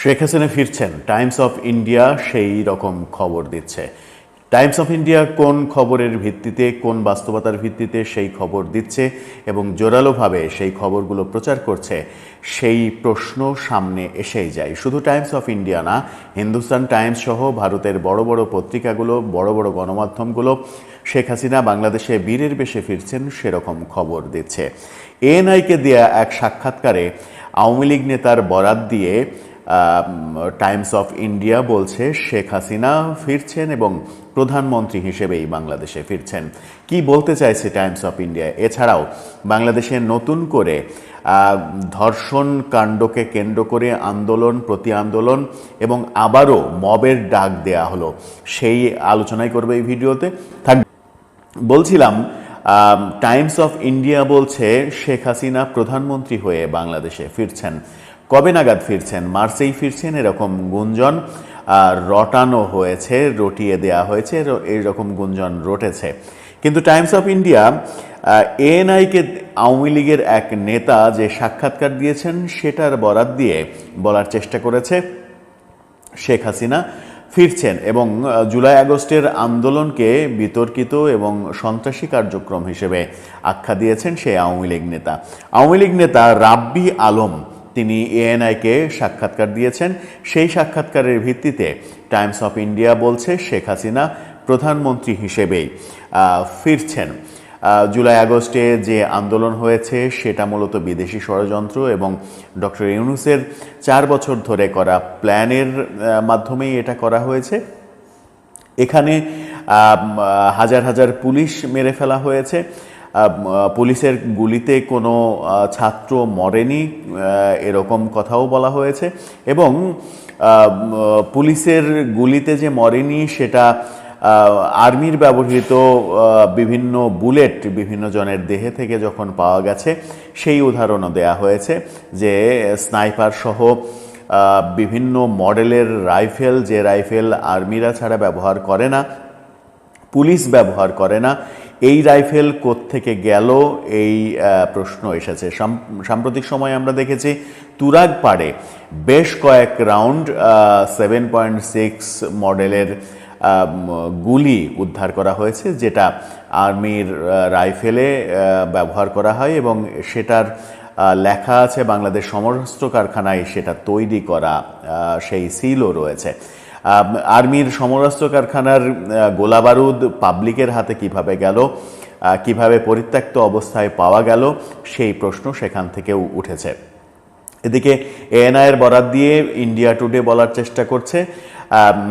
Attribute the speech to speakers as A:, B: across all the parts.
A: শেখ হাসিনা ফিরছেন, Times of India সেই রকম খবর দিচ্ছে। টাইমস অফ ইন্ডিয়া কোন খবরের ভিত্তিতে, কোন বাস্তবতার ভিত্তিতে সেই খবর দিচ্ছে এবং জোরালোভাবে সেই খবরগুলো প্রচার করছে, সেই প্রশ্ন সামনে এসেই যায়। শুধু টাইমস অফ ইন্ডিয়া না, হিন্দুস্তান টাইমস সহ ভারতের বড় বড় পত্রিকাগুলো, বড় বড় গণমাধ্যমগুলো শেখ হাসিনা বাংলাদেশে বীরের বেশে ফিরছেন সেরকম খবর দিচ্ছে। এএনআইকে দেয়া এক সাক্ষাৎকারে আওয়ামী লীগ নেতার বরাত দিয়ে টাইমস অফ ইন্ডিয়া বলছে শেখ হাসিনা ফিরছেন এবং প্রধানমন্ত্রী হিসেবেই বাংলাদেশে ফিরছেন। কি বলতে চাইছে টাইমস অফ ইন্ডিয়া? এছাড়াও বাংলাদেশে নতুন করে ধর্ষণ কাণ্ডকে কেন্দ্র করে আন্দোলন, প্রতি আন্দোলন এবং আবারও মবের ডাক দেয়া হলো, সেই আলোচনাই করবে এই ভিডিওতে। বলছিলাম টাইমস অফ ইন্ডিয়া বলছে শেখ হাসিনা প্রধানমন্ত্রী হয়ে বাংলাদেশে ফিরছেন। কবে নাগাদ ফিরছেন? মার্চেই ফিরছেন এরকম গুঞ্জন রটানো হয়েছে, রটিয়ে দেয়া হয়েছে, এইরকম গুঞ্জন রটেছে। কিন্তু টাইমস অফ ইন্ডিয়া এএনআইকে আওয়ামী লীগের এক নেতা যে সাক্ষাৎকার দিয়েছেন সেটার বরাত দিয়ে বলার চেষ্টা করেছে শেখ হাসিনা ফিরছেন এবং জুলাই আগস্টের আন্দোলনকে বিতর্কিত এবং সন্ত্রাসী কার্যক্রম হিসেবে আখ্যা দিয়েছেন সেই আওয়ামী লীগ নেতা। আওয়ামী লীগ নেতা রাব্বি আলম তিনি এএনআইকে সাক্ষাৎকার দিয়েছেন। সেই সাক্ষাৎকারের ভিত্তিতে টাইমস অফ ইন্ডিয়া বলছে শেখ হাসিনা প্রধানমন্ত্রী হিসেবেই ফিরছেন। জুলাই আগস্টে যে আন্দোলন হয়েছে সেটা মূলত বিদেশি ষড়যন্ত্র এবং ডক্টর ইউনূসের 4 বছর ধরে করা প্ল্যানের মাধ্যমেই এটা করা হয়েছে। এখানে হাজার হাজার পুলিশ মেরে ফেলা হয়েছে। পুলিশের গুলিতে কোনো ছাত্র মরেনি এরকম কথাও বলা হয়েছে এবং পুলিশের গুলিতে যে মরেনি সেটা আর্মির ব্যবহৃত বিভিন্ন বুলেট বিভিন্ন জনের দেহে থেকে যখন পাওয়া গেছে সেই উদাহরণও দেয়া হয়েছে যে স্নাইপার সহ বিভিন্ন মডেলের রাইফেল, যে রাইফেল আর্মিরা ছাড়া ব্যবহার করে না, পুলিশ ব্যবহার করে না, এই রাইফেল কোত্থেকে গেল এই প্রশ্ন এসেছে। সাম্প্রতিক সময়ে আমরা দেখেছি তুরাগপাড়ে বেশ কয়েক রাউন্ড 7.6 মডেলের গুলি উদ্ধার করা হয়েছে, যেটা আর্মির রাইফেলে ব্যবহার করা হয় এবং সেটার লেখা আছে বাংলাদেশ সমরাস্ত্র কারখানায় সেটা তৈরি করা, সেই সিলও রয়েছে। আর্মির সমরাস্ত্র কারখানার গোলাবারুদ পাবলিকের হাতে কিভাবে গেল, কিভাবে পরিত্যক্ত অবস্থায় পাওয়া গেল, সেই প্রশ্ন সেখান থেকেও উঠেছে। এদিকে এএনআইয়ের বরাত দিয়ে ইন্ডিয়া টুডে বলার চেষ্টা করছে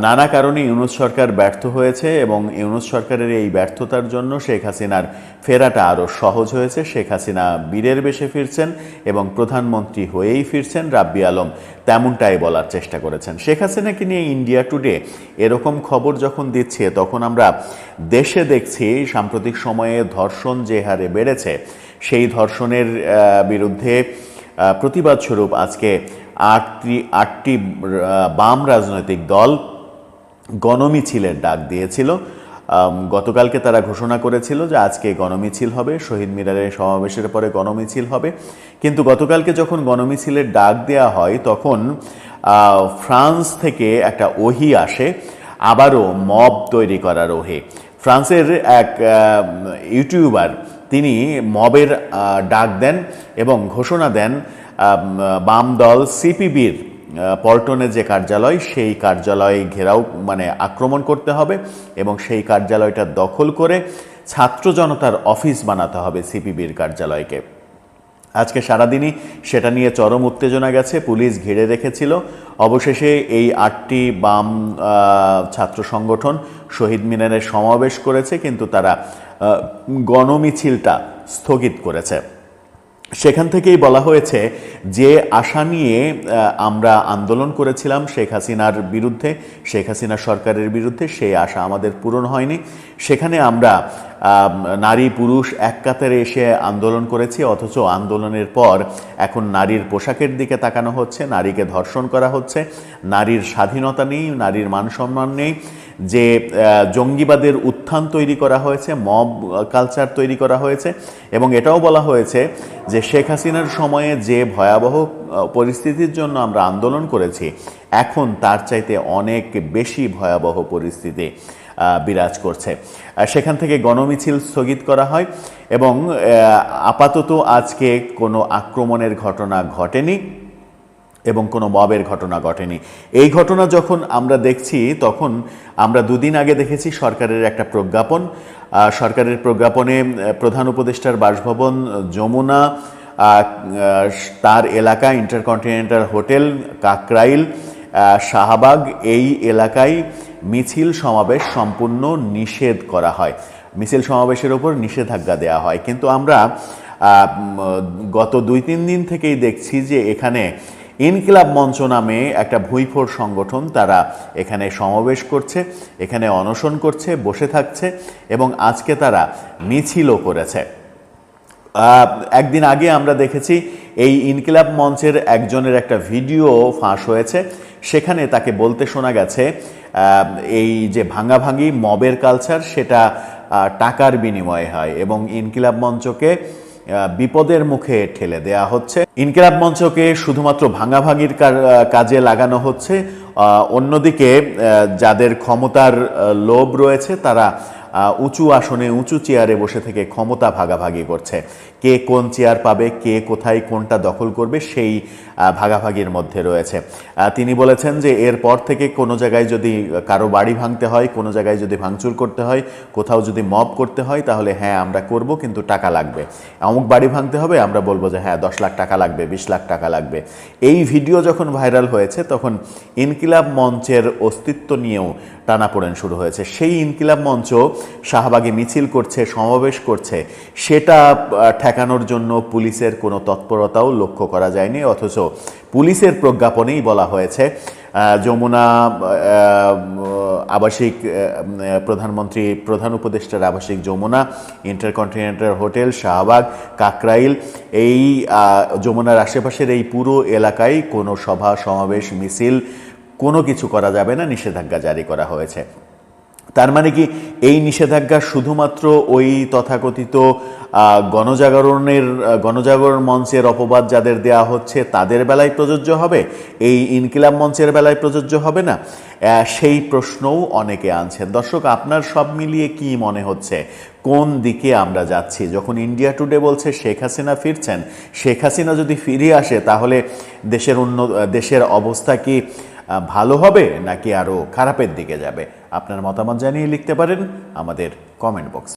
A: নানা কারণে ইউনূস সরকার ব্যর্থ হয়েছে এবং ইউনূস সরকারের এই ব্যর্থতার জন্য শেখ হাসিনার ফেরাটা আরও সহজ হয়েছে। শেখ হাসিনা বীরের বেশে ফিরছেন এবং প্রধানমন্ত্রী হয়েই ফিরছেন। রাব্বি আলম তেমনটাই বলার চেষ্টা করেছেন। শেখ হাসিনাকে নিয়ে ইন্ডিয়া টুডে এরকম খবর যখন দিচ্ছে তখন আমরা দেশে দেখছি সাম্প্রতিক সময়ে ধর্ষণ যে হারে বেড়েছে, সেই ধর্ষণের বিরুদ্ধে প্রতিবাদ স্বরূপ আজকে আটটি বাম রাজনৈতিক দল গণমিছিলের ডাক দিয়েছিল। গতকালকে তারা ঘোষণা করেছিল যে আজকে গণমিছিল হবে, শহীদ মিনারের সমাবেশের পরে গণমিছিল হবে। কিন্তু গতকালকে যখন গণমিছিলের ডাক দেওয়া হয় তখন ফ্রান্স থেকে একটা ওহি আসে, আবারও মব তৈরি করার ওহি। ফ্রান্সের এক ইউটিউবার তিনি মবের ডাক দেন এবং ঘোষণা দেন বাম দল সিপিবির পল্টনে যে কার্যালয়, সেই কার্যালয় ঘেরাও আক্রমণ করতে হবে এবং সেই কার্যালয়টা দখল করে ছাত্র জনতার অফিস বানাতে হবে সিপিবির কার্যালয়কে। আজকে সারাদিনই সেটা নিয়ে চরম উত্তেজনা গেছে, পুলিশ ঘিরে রেখেছিল। অবশেষে এই 8টি বাম ছাত্র সংগঠন শহীদ মিনারে সমাবেশ করেছে, কিন্তু তারা গণমিছিলটা স্থগিত করেছে। সেখান থেকেই বলা হয়েছে যে আশা নিয়ে আমরা আন্দোলন করেছিলাম শেখ হাসিনার বিরুদ্ধে, শেখ হাসিনা সরকারের বিরুদ্ধে, সেই আশা আমাদের পূরণ হয়নি। সেখানে আমরা নারী পুরুষ এক কাতারে এসে আন্দোলন করেছি, অথচ আন্দোলনের পর এখন নারীর পোশাকের দিকে তাকানো হচ্ছে, নারীকে ধর্ষণ করা হচ্ছে, নারীর স্বাধীনতা নেই, নারীর মান সম্মান নেই। যে জঙ্গিবাদের উত্থান তৈরি করা হয়েছে, মব কালচার তৈরি করা হয়েছে, এবং এটাও বলা হয়েছে যে শেখ হাসিনার সময়ে যে ভয়াবহ পরিস্থিতির জন্য আমরা আন্দোলন করেছি, এখন তার চাইতে অনেক বেশি ভয়াবহ পরিস্থিতি বিরাজ করছে। সেখান থেকে গণমিছিল স্থগিত করা হয় এবং আপাতত আজকে কোনো আক্রমণের ঘটনা ঘটেনি এবং কোনো মবের ঘটনা ঘটেনি। এই ঘটনা যখন আমরা দেখছি, তখন আমরা দুদিন আগে দেখেছি সরকারের একটা প্রজ্ঞাপন। সরকারের প্রজ্ঞাপনে প্রধান উপদেষ্টার বাসভবন যমুনা, তার এলাকা ইন্টারকন্টিনেন্টাল হোটেল, কাকরাইল, শাহবাগ, এই এলাকায় মিছিল সমাবেশ সম্পূর্ণ নিষেধ করা হয়, মিছিল সমাবেশের ওপর নিষেধাজ্ঞা দেওয়া হয়। কিন্তু আমরা গত 2-3 দিন থেকেই দেখছি যে এখানে ইনকিলাব মঞ্চ নামে একটা ভুঁইফোর সংগঠন, তারা এখানে সমাবেশ করছে, এখানে অনশন করছে, বসে থাকছে, এবং আজকে তারা মিছিলও করেছে। একদিন আগে আমরা দেখেছি এই ইনকিলাব মঞ্চের একজনের একটা ভিডিও ফাঁস হয়েছে, সেখানে তাকে বলতে শোনা গেছে এই যে ভাঙাভাঙি মবের কালচার, সেটা টাকার বিনিময়ে হয় এবং ইনকিলাব মঞ্চকে বিপদের মুখে ঠেলে দেয়া হচ্ছে। ইনকিলাব মঞ্চকে শুধুমাত্র ভাঙাভাঙির কাজে লাগানো হচ্ছে, অন্যদিকে যাদের ক্ষমতার লোভ রয়েছে তারা উঁচু আসনে উঁচু চেয়ারে বসে থেকে ক্ষমতা ভাগাভাগি করছে। কে কোন চেয়ার পাবে, কে কোথায় কোনটা দখল করবে, সেই ভাগাভাগির মধ্যে রয়েছে। তিনি বলেছেন যে এরপর থেকে কোনো জায়গায় যদি কারো বাড়ি ভাঙতে হয়, কোনো জায়গায় যদি ভাঙচুর করতে হয়, কোথাও যদি মব করতে হয়, তাহলে হ্যাঁ আমরা করব, কিন্তু টাকা লাগবে। অমুক বাড়ি ভাঙতে হবে, আমরা বলবো যে হ্যাঁ 10 লাখ টাকা লাগবে, 20 লাখ টাকা লাগবে। এই ভিডিও যখন ভাইরাল হয়েছে, তখন ইনকিলাব মঞ্চের অস্তিত্ব নিয়েও টানাপোড়েন শুরু হয়েছে। সেই ইনকিলাব মঞ্চ শাহবাগে মিছিল করছে, সমাবেশ করছে, সেটা ঠেকানোর জন্য পুলিশের কোনো তৎপরতাও লক্ষ্য করা যায়নি, অথচ পুলিশের প্রজ্ঞাপনেই বলা হয়েছে যমুনা আবাসিক প্রধানমন্ত্রী প্রধান উপদেষ্টার আবাসিক যমুনা, ইন্টারকন্টিনেন্টাল হোটেল, শাহবাগ, কাকরাইল, এই যমুনার আশেপাশের এই পুরো এলাকায় কোনো সভা সমাবেশ মিছিল কোনো কিছু করা যাবে না, নিষেধাজ্ঞা জারি করা হয়েছে। তার মানে কি এই নিষেধাজ্ঞা শুধুমাত্র ওই তথাকথিত গণজাগরণ মঞ্চের অপবাদ যাদের দেয়া হচ্ছে তাদের বেলায় প্রযোজ্য হবে, এই ইনকিলাব মঞ্চের বেলায় প্রযোজ্য হবে না? সেই প্রশ্নও অনেকে আনছেন। দর্শক, আপনার সব মিলিয়ে কি মনে হচ্ছে, কোন দিকে আমরা যাচ্ছি? যখন ইন্ডিয়া টুডে বলছে শেখ হাসিনা ফিরছেন, শেখ হাসিনা যদি ফিরে আসে তাহলে দেশের অবস্থা কি ভালো হবে নাকি আরও খারাপের দিকে যাবে? আপনার মতামত জানিয়ে লিখতে পারেন আমাদের কমেন্ট বক্স।